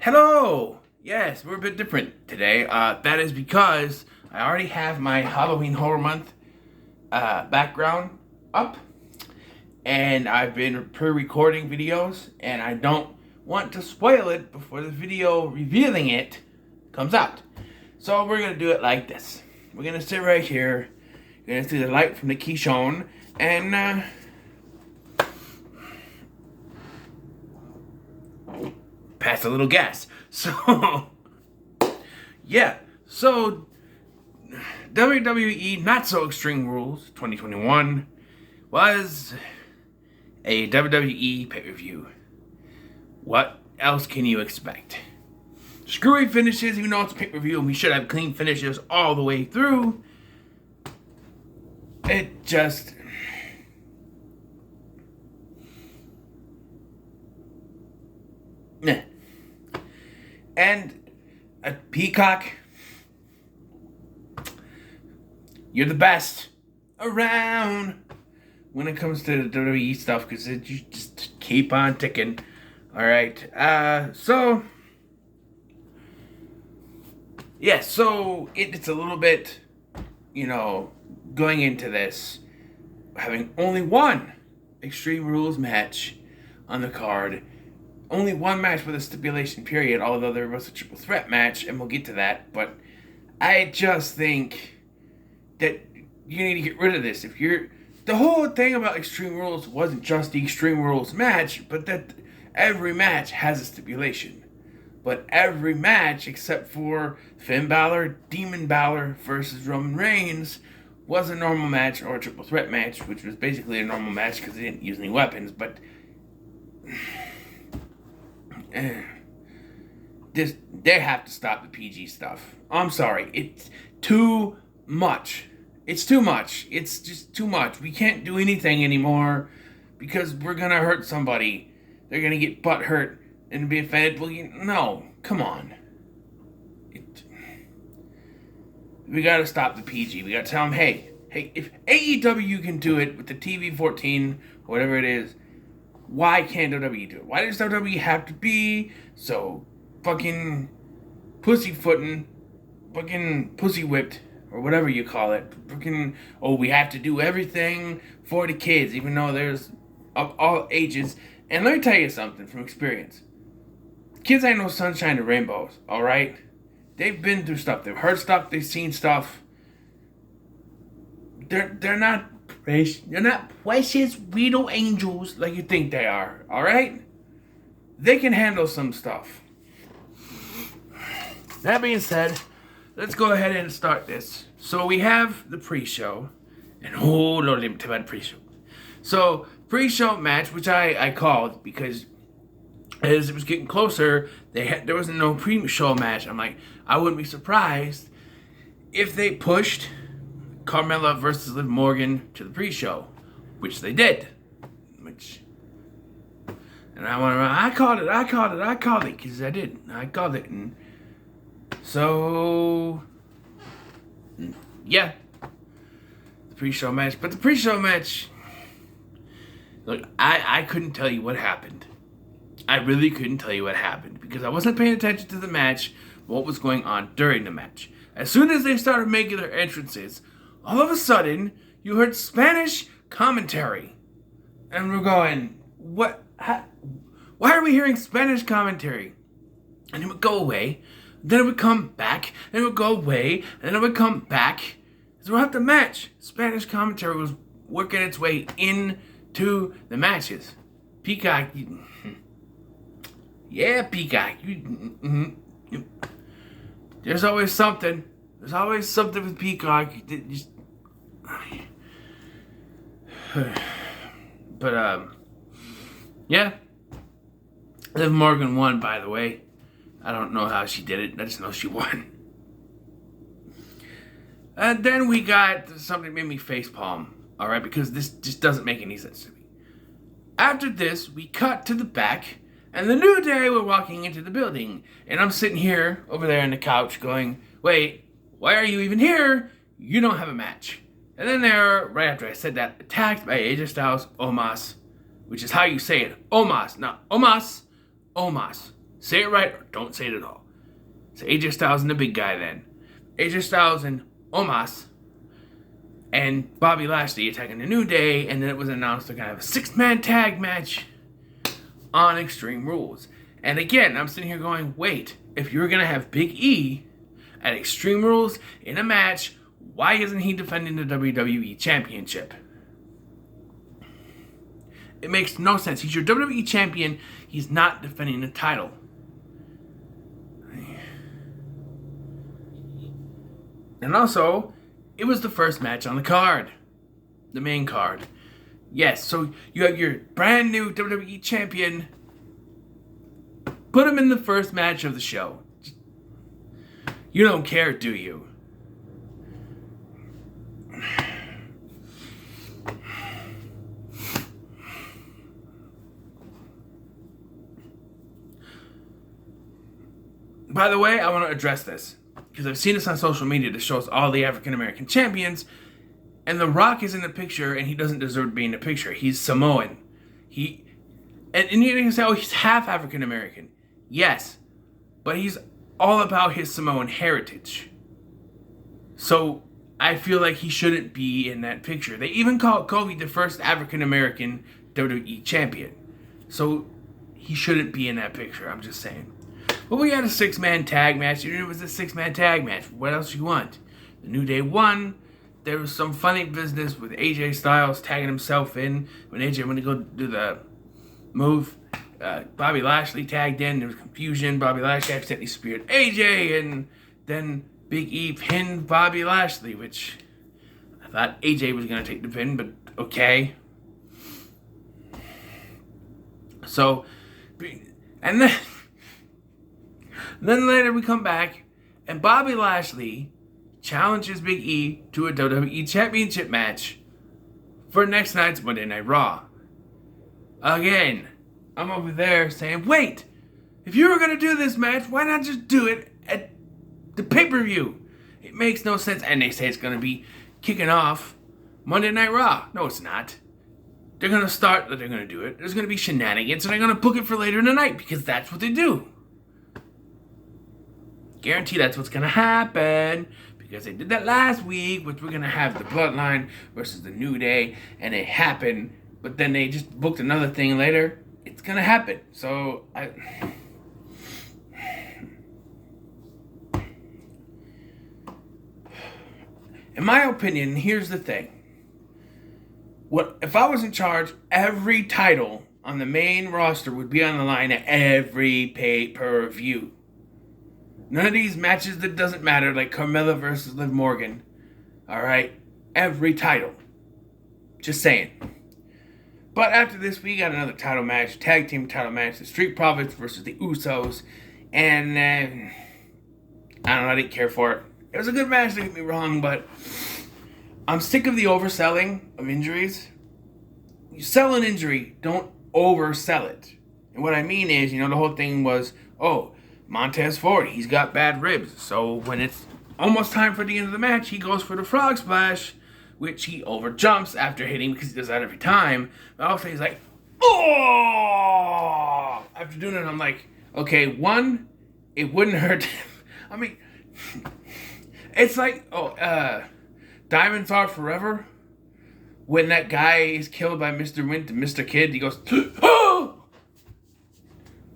Hello! Yes, we're a bit different today. That is because I already have my Halloween Horror Month background up, and I've been pre-recording videos, and I don't want to spoil it before the video revealing it comes out. So we're gonna do it like this. We're gonna sit right here. You're gonna see the light from the Keystone, and pass a little gas. So, yeah. So, WWE Not So Extreme Rules 2021 was a WWE pay-per-view. What else can you expect? Screwy finishes, even though it's a pay-per-view and we should have clean finishes all the way through. It just... Meh. And a Peacock, you're the best around when it comes to the WWE stuff, because you just keep on ticking. Alright, so it's a little bit, going into this, having only one Extreme Rules match on the card. Only one match with a stipulation period, although there was a triple threat match, and we'll get to that. But I just think that you need to get rid of this. The whole thing about Extreme Rules wasn't just the Extreme Rules match, but that every match has a stipulation. But every match, except for Finn Balor, Demon Balor versus Roman Reigns, was a normal match or a triple threat match, which was basically a normal match because they didn't use any weapons, but... they have to stop the PG stuff. I'm sorry. It's too much. It's too much. It's just too much. We can't do anything anymore because we're going to hurt somebody. They're going to get butt hurt and be offended. Well, no. Come on. We got to stop the PG. We got to tell them, hey, if AEW can do it with the TV-14, whatever it is, why can't WWE do it? Why does WWE have to be so fucking pussyfooting, fucking pussy whipped, or whatever you call it? Fucking, we have to do everything for the kids, even though there's of all ages. And let me tell you something from experience. Kids ain't no sunshine and rainbows, alright? They've been through stuff. They've heard stuff. They've seen stuff. They're not precious. They're not precious little angels like you think they are, alright? They can handle some stuff. That being said, let's go ahead and start this. So we have the pre-show. And Lord, let me tell you about the pre-show. So, pre-show match, which I called because as it was getting closer, there wasn't no pre-show match. I'm like, I wouldn't be surprised if they pushed Carmella versus Liv Morgan to the pre-show, which they did. And I called it, because I did. I called it. And so, yeah. The pre-show match. But the pre-show match, look, I couldn't tell you what happened. I really couldn't tell you what happened, because I wasn't paying attention to the match, what was going on during the match. As soon as they started making their entrances, all of a sudden, you heard Spanish commentary. And we're going, what? Why are we hearing Spanish commentary? And it would go away, then it would come back, and it would go away, and then it would come back. Throughout the match, Spanish commentary was working its way into the matches. Peacock, yeah, Peacock. There's always something. There's always something with Peacock. But, yeah. Liv Morgan won, by the way. I don't know how she did it. I just know she won. And then we got something that made me facepalm. Alright, because this just doesn't make any sense to me. After this, we cut to the back, and the New Day were walking into the building. And I'm sitting here, over there on the couch, going, wait, why are you even here? You don't have a match. And then they're, right after I said that, attacked by AJ Styles, Omos, which is how you say it. Omos, not Omos. Omos. Say it right or don't say it at all. So AJ Styles and the big guy then. AJ Styles and Omos and Bobby Lashley attacking the New Day, and then it was announced they're going to have a 6-man tag match on Extreme Rules. And again, I'm sitting here going, wait, if you're going to have Big E at Extreme Rules in a match, why isn't he defending the WWE Championship? It makes no sense. He's your WWE Champion. He's not defending the title. And also, it was the first match on the card. The main card. Yes, so you have your brand new WWE Champion. Put him in the first match of the show. You don't care, do you? By the way, I want to address this, because I've seen this on social media that shows all the African American champions, and The Rock is in the picture, and he doesn't deserve to be in the picture. He's Samoan. And you can say, oh, he's half African American. Yes, but he's all about his Samoan heritage. So I feel like he shouldn't be in that picture. They even called Kobe the first African American WWE champion. So he shouldn't be in that picture, I'm just saying. But we had a 6-man tag match. It was a 6-man tag match. What else you want? The New Day won. There was some funny business with AJ Styles tagging himself in. When AJ went to go do the move, Bobby Lashley tagged in. There was confusion. Bobby Lashley accidentally speared AJ. And then Big E pinned Bobby Lashley, which I thought AJ was going to take the pin, but okay. So, and then later we come back, and Bobby Lashley challenges Big E to a WWE Championship match for next night's Monday Night Raw. Again, I'm over there saying, wait, if you were going to do this match, why not just do it at the pay-per-view? It makes no sense. And they say it's going to be kicking off Monday Night Raw. No, it's not. They're going to do it. There's going to be shenanigans, and they're going to book it for later in the night, because that's what they do. Guarantee that's what's going to happen, because they did that last week, which we're going to have the Bloodline versus the New Day, and it happened, but then they just booked another thing later. It's going to happen. So, in my opinion, here's the thing. If I was in charge, every title on the main roster would be on the line at every pay-per-view. None of these matches that doesn't matter, like Carmella versus Liv Morgan. Alright? Every title. Just saying. But after this, we got another title match, tag team title match, the Street Profits versus the Usos. And, I don't know, I didn't care for it. It was a good match, don't get me wrong, but I'm sick of the overselling of injuries. You sell an injury, don't oversell it. And what I mean is, the whole thing was, oh, Montez Ford, he's got bad ribs. So when it's almost time for the end of the match, he goes for the frog splash, which he overjumps after hitting, because he does that every time. But also he's like, oh! After doing it, I'm like, okay, one, it wouldn't hurt. I mean, it's like, Diamonds Are Forever. When that guy is killed by Mr. Wint and Mr. Kid, he goes, oh!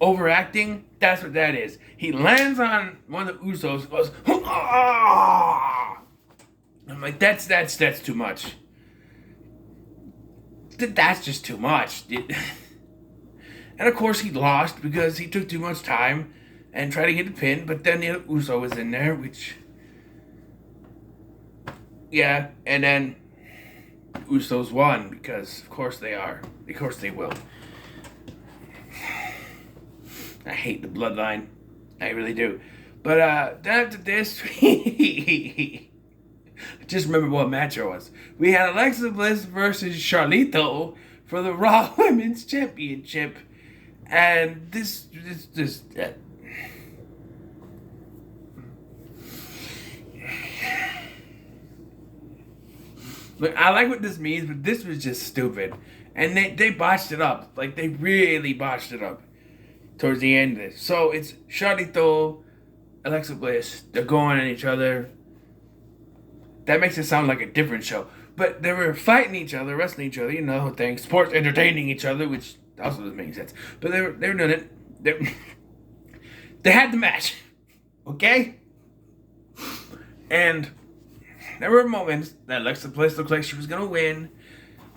Overacting, that's what that is. He lands on one of the Usos, goes, ah! I'm like, that's too much. That's just too much. And of course he lost because he took too much time and tried to get the pin, but then the Uso was in there, which, yeah, and then Usos won, because of course they are. Of course they will. I hate the Bloodline. I really do. But after this, just remember what match it was. We had Alexa Bliss versus Charlito for the Raw Women's Championship. And this look, I like what this means, but this was just stupid. And they botched it up. Like, they really botched it up. towards the end of this. So it's Charlito, Alexa Bliss. They're going at each other. That makes it sound like a different show. But they were fighting each other, wrestling each other, the whole thing. Sports entertaining each other, which also doesn't make sense. But they were doing it. They had the match. Okay? And there were moments that Alexa Bliss looked like she was going to win.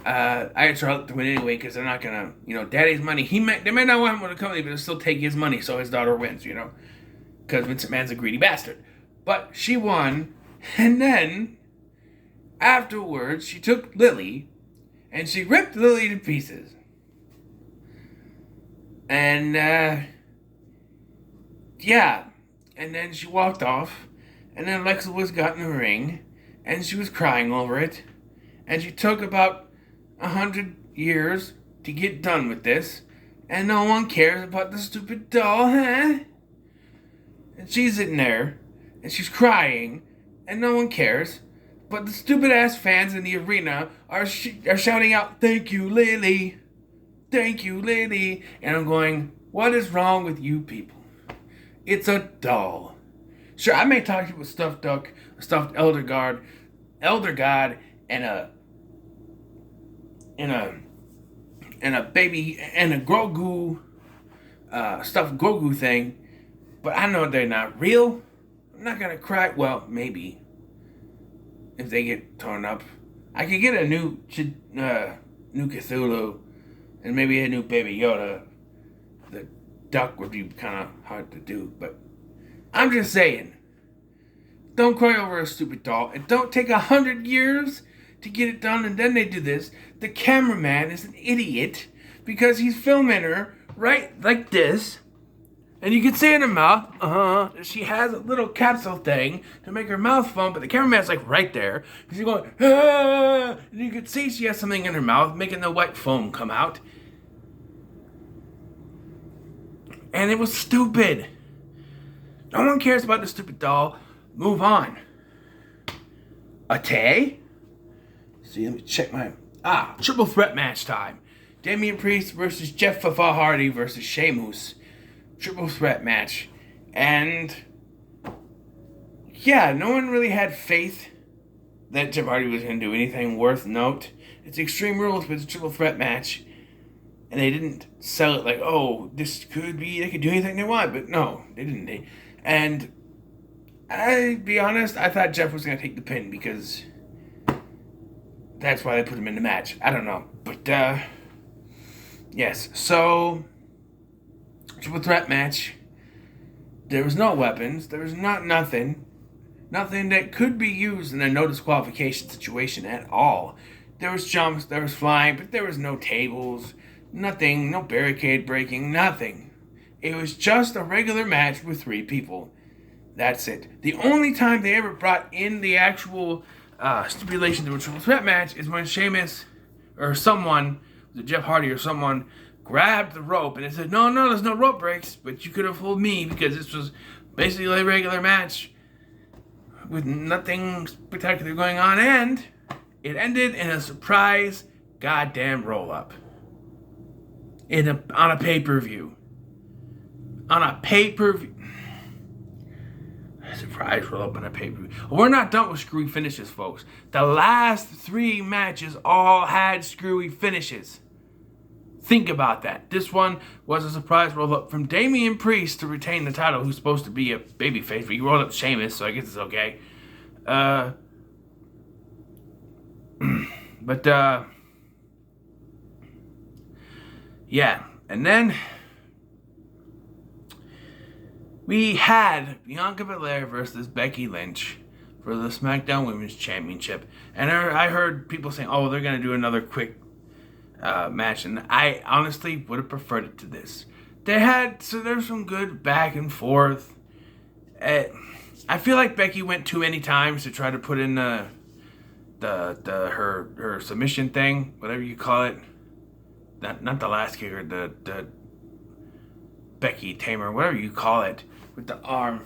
I had Charlotte to win anyway because they're not going to, Daddy's money. They might not want him to come, but they'll still take his money so his daughter wins, Because Vince McMahon's a greedy bastard. But she won. And then, afterwards, she took Lily and she ripped Lily to pieces. And, yeah. And then she walked off. And then Alexa Bliss got in the ring. And she was crying over it. And she took about 100 years to get done with this. And no one cares about the stupid doll, huh? And she's in there. And she's crying. And no one cares. But the stupid ass fans in the arena are shouting out, "Thank you, Lily. Thank you, Lily." And I'm going, what is wrong with you people? It's a doll. Sure, I may talk to you with stuffed duck, a stuffed elder god, and a baby and a Grogu, stuffed Grogu thing, but I know they're not real. I'm not gonna cry. Well, maybe if they get torn up, I could get a new Cthulhu, and maybe a new Baby Yoda. The duck would be kind of hard to do, but I'm just saying. Don't cry over a stupid doll, and don't take 100 years to get it done, and then they do this. The cameraman is an idiot because he's filming her right like this, and you can see in her mouth, she has a little capsule thing to make her mouth foam, but the cameraman's like right there, because he's going, and you can see she has something in her mouth, making the white foam come out. And it was stupid. No one cares about the stupid doll. Move on. See, let me check my... triple threat match time. Damian Priest versus Jeff Hardy versus Sheamus. Triple threat match. And... yeah, no one really had faith that Jeff Hardy was going to do anything worth note. It's Extreme Rules, but it's a triple threat match. And they didn't sell it like, oh, this could be... they could do anything they want. But no, they didn't. And... I'll be honest, I thought Jeff was going to take the pin because that's why they put him in the match. I don't know. But, yes. So, triple threat match. There was no weapons. There was nothing. Nothing that could be used in a no disqualification situation at all. There was jumps, there was flying, but there was no tables. Nothing. No barricade breaking. Nothing. It was just a regular match with 3 people. That's it. The only time they ever brought in the actual stipulation to a triple threat match is when Sheamus or someone, was it Jeff Hardy or someone, grabbed the rope and they said, no, there's no rope breaks, but you could have fooled me because this was basically a regular match with nothing spectacular going on, and it ended in a surprise goddamn roll-up on a pay-per-view. On a pay-per-view. Surprise roll-up on a pay-per-view. We're not done with screwy finishes, folks. The last 3 matches all had screwy finishes. Think about that. This one was a surprise roll-up from Damian Priest to retain the title, who's supposed to be a babyface, but he rolled up Sheamus, so I guess it's okay. Yeah. And then we had Bianca Belair versus Becky Lynch for the SmackDown Women's Championship. And I heard people saying, oh, they're going to do another quick match. And I honestly would have preferred it to this. There's some good back and forth. I feel like Becky went too many times to try to put in her submission thing, whatever you call it. Not the last kicker, the Becky Tamer, whatever you call it, with the arm.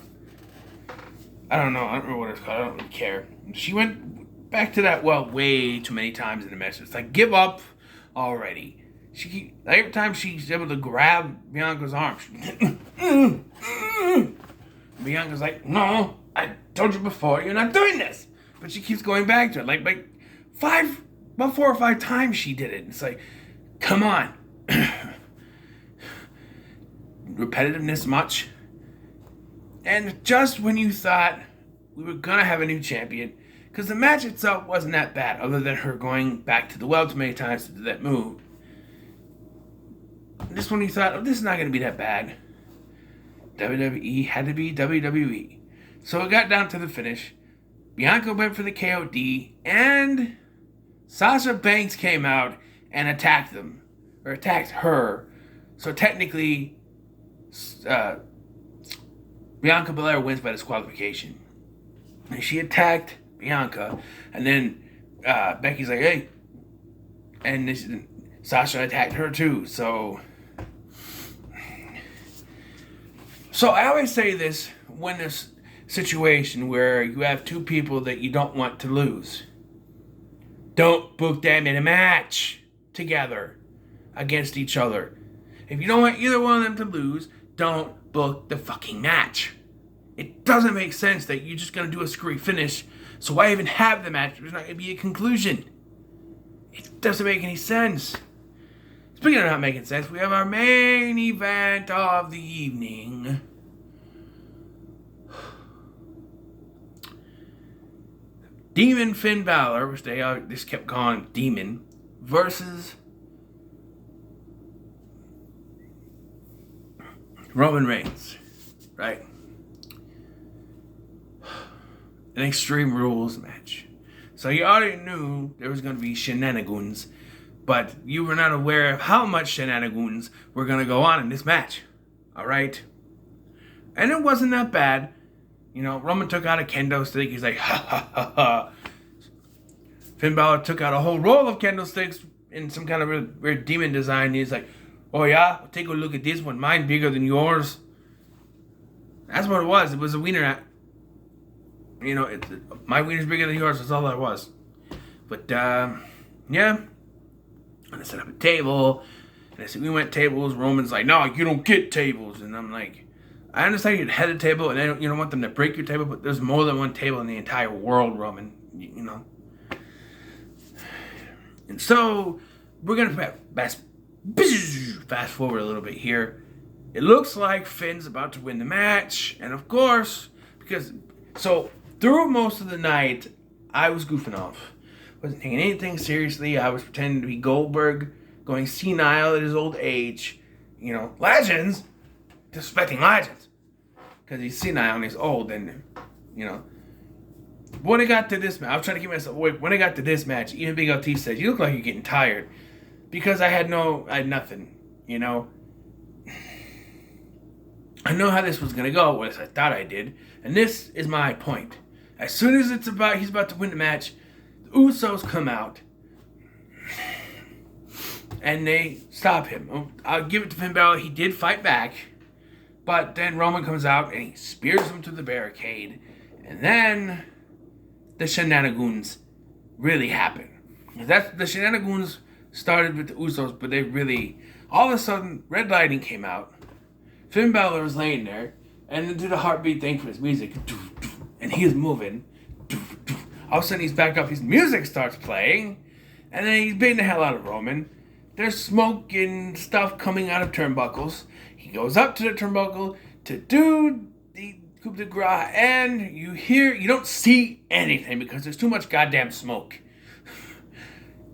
I don't know. I don't remember what it's called. I don't really care. She went back to that way too many times in the match. It's like, give up already. Every time she's able to grab Bianca's arm, Bianca's like, no, I told you before, you're not doing this. But she keeps going back to it. Like about 4 or 5 times she did it. It's like, come on. Repetitiveness much. And just when you thought we were going to have a new champion, because the match itself wasn't that bad, other than her going back to the well too many times to do that move. This one you thought, oh, this is not going to be that bad. WWE had to be WWE. So it got down to the finish. Bianca went for the KOD, and Sasha Banks came out and attacked them. Or attacked her. So technically, Bianca Belair wins by disqualification. And she attacked Bianca, and then Becky's like, hey. And Sasha attacked her too, so I always say this when there's a situation where you have two people that you don't want to lose. Don't book them in a match together against each other. If you don't want either one of them to lose, don't book the fucking match. It doesn't make sense that you're just going to do a screwy finish, so why even have the match if there's not going to be a conclusion? It doesn't make any sense. Speaking of not making sense, we have our main event of the evening. Demon Finn Balor, which they just kept calling Demon, versus Roman Reigns, right? An Extreme Rules match. So you already knew there was going to be shenanigans, but you were not aware of how much shenanigans were going to go on in this match. Alright? And it wasn't that bad. You know, Roman took out a kendo stick. He's like, ha ha ha ha. Finn Balor took out a whole roll of kendo sticks in some kind of weird demon design. He's like, oh yeah? Take a look at this one. Mine bigger than yours. That's what it was. It was a wiener. You know, my wiener's bigger than yours. That's all that was. But, yeah. And I set up a table. And I said, we went tables. Roman's like, no, you don't get tables. And I'm like, I understand you'd head a table and you don't want them to break your table, but there's more than one table in the entire world, Roman. You know. And so, we're going to fast forward a little bit here. It looks like Finn's about to win the match. And of course, through most of the night, I was goofing off. Wasn't taking anything seriously. I was pretending to be Goldberg, going senile at his old age. You know, legends, disrespecting legends. Because he's senile and he's old, and, you know. When it got to this match, I was trying to keep myself awake. When it got to this match, even Big LT said, you look like you're getting tired. Because I had nothing, you know. I know how this was going to go, at least I thought I did. And this is my point. As soon as he's about to win the match, the Usos come out. And they stop him. I'll give it to Finn Balor. He did fight back. But then Roman comes out and he spears him through the barricade. And then the shenanigans really happen. The shenanigans started with the Usos, but they really... All of a sudden, red lighting came out. Finn Balor was laying there. And then did a heartbeat thing for his music. And he is moving. All of a sudden he's back up. His music starts playing. And then he's beating the hell out of Roman. There's smoke and stuff coming out of turnbuckles. He goes up to the turnbuckle to do the coup de grace. And you don't see anything because there's too much goddamn smoke.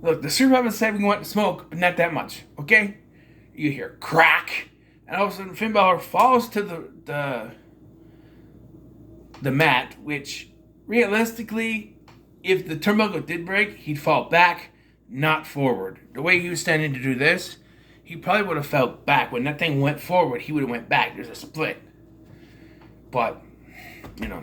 Look, the Super Rabbit said we want smoke, but not that much. Okay? You hear crack. And all of a sudden Finn Balor falls to the mat, which realistically, if the turnbuckle did break, he'd fall back, not forward. The way he was standing to do this, he probably would have fell back. When that thing went forward, he would have went back. There's a split. But, you know,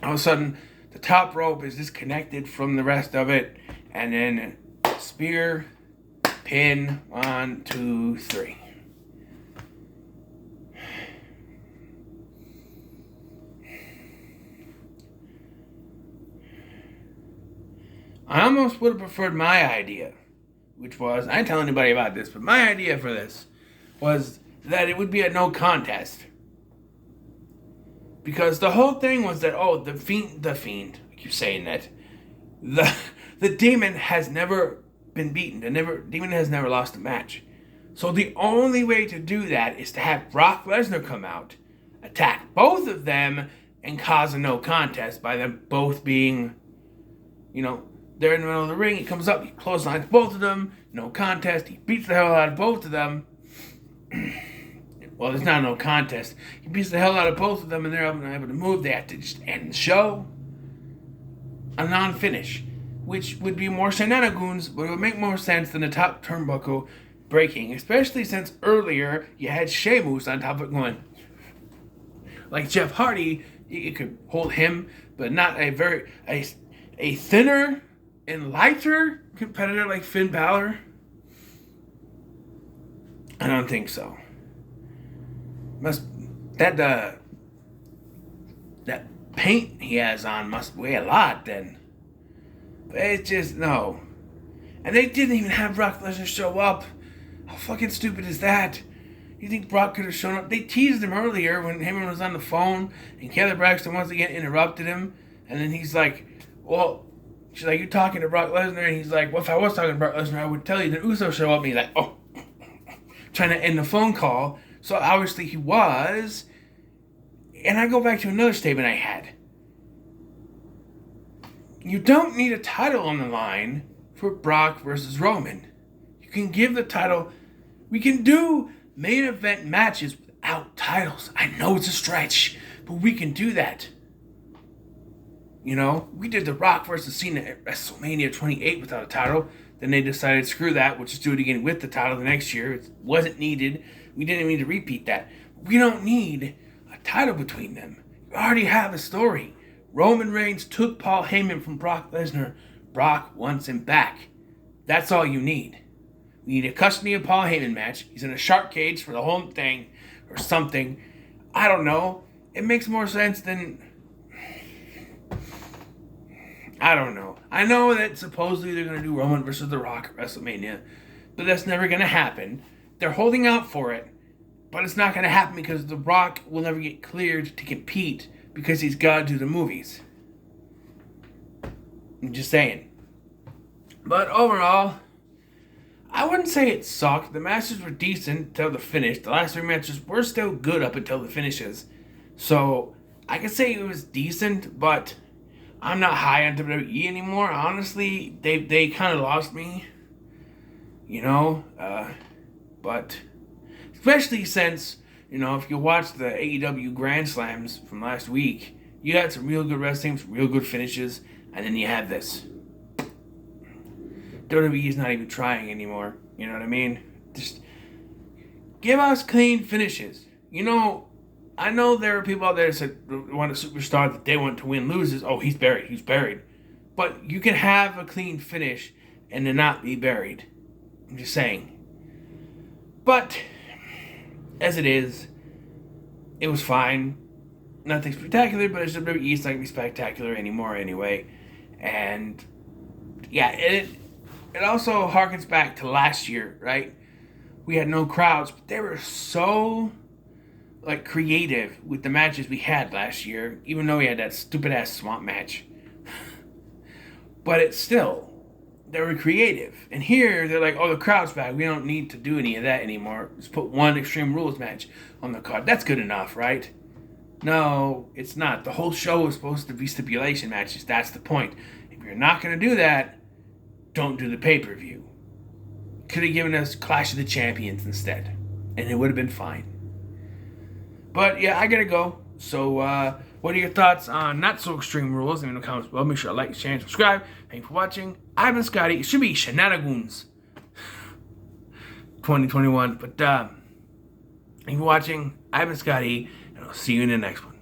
all of a sudden, the top rope is disconnected from the rest of it. And then spear, pin, 1, 2, 3. I almost would have preferred my idea which was, I didn't tell anybody about this, but my idea for this was that it would be a no contest. Because the whole thing was that, the fiend, I keep saying that, the demon has never been beaten. Demon has never lost a match. So the only way to do that is to have Brock Lesnar come out, attack both of them, and cause a no contest by them both being, they're in the middle of the ring. He comes up, he clotheslines both of them, no contest. He beats the hell out of both of them. Well, there's not no contest. He beats the hell out of both of them, and they're unable to move. They have to just end the show. A non-finish, which would be more shenanigans, but it would make more sense than the top turnbuckle breaking, especially since earlier you had Sheamus on top of it going. Like Jeff Hardy, you could hold him, but not a thinner and lighter competitor like Finn Balor. I don't think so. That paint he has on must weigh a lot then. But it's just no. And they didn't even have Brock Lesnar show up. How fucking stupid is that? You think Brock could have shown up? They teased him earlier when Heyman was on the phone, and Kelly Braxton once again interrupted him, and then he's like, well, she's like, you talking to Brock Lesnar? And he's like, well, if I was talking to Brock Lesnar, I would tell you. Then Uso show up, and he's like, trying to end the phone call. So obviously he was. And I go back to another statement I had. You don't need a title on the line for Brock versus Roman. You can give the title. We can do main event matches without titles. I know it's a stretch, but we can do that. We did The Rock versus Cena at WrestleMania 28 without a title. Then they decided, screw that, we'll just do it again with the title the next year. It wasn't needed. We didn't need to repeat that. We don't need a title between them. You already have a story. Roman Reigns took Paul Heyman from Brock Lesnar. Brock wants him back. That's all you need. We need a custody of Paul Heyman match. He's in a shark cage for the whole thing or something. I don't know. It makes more sense than... I don't know. I know that supposedly they're going to do Roman versus The Rock at WrestleMania, but that's never going to happen. They're holding out for it, but it's not going to happen because The Rock will never get cleared to compete because he's got to do the movies. I'm just saying. But overall, I wouldn't say it sucked. The matches were decent until the finish. The last 3 matches were still good up until the finishes. So, I could say it was decent, but I'm not high on WWE anymore. Honestly, they kind of lost me. But especially since, if you watch the AEW Grand Slams from last week, you had some real good wrestling, some real good finishes, and then you have this. WWE is not even trying anymore. You know what I mean? Just give us clean finishes. I know there are people out there that said want a superstar that they want to win loses. Oh, he's buried. But you can have a clean finish and then not be buried. I'm just saying. But as it is, it was fine. Nothing spectacular, but it's WWE. It's not going to be spectacular anymore anyway. And yeah, it also harkens back to last year, right? We had no crowds, but they were so creative with the matches we had last year, even though we had that stupid ass swamp match. But it's still, they were creative. And here they're like, the crowd's back. We don't need to do any of that anymore. Let's put one Extreme Rules match on the card. That's good enough, right? No, it's not. The whole show is supposed to be stipulation matches. That's the point. If you're not going to do that, don't do the pay-per-view. Could have given us Clash of the Champions instead, and it would have been fine. But yeah, I gotta go. So, what are your thoughts on Not So Extreme Rules? Leave me in the comments below. Make sure to like, share, and subscribe. Thank you for watching. I've been Scotty. It should be Shenanigans 2021. But, thank you for watching. I've been Scotty, and I'll see you in the next one.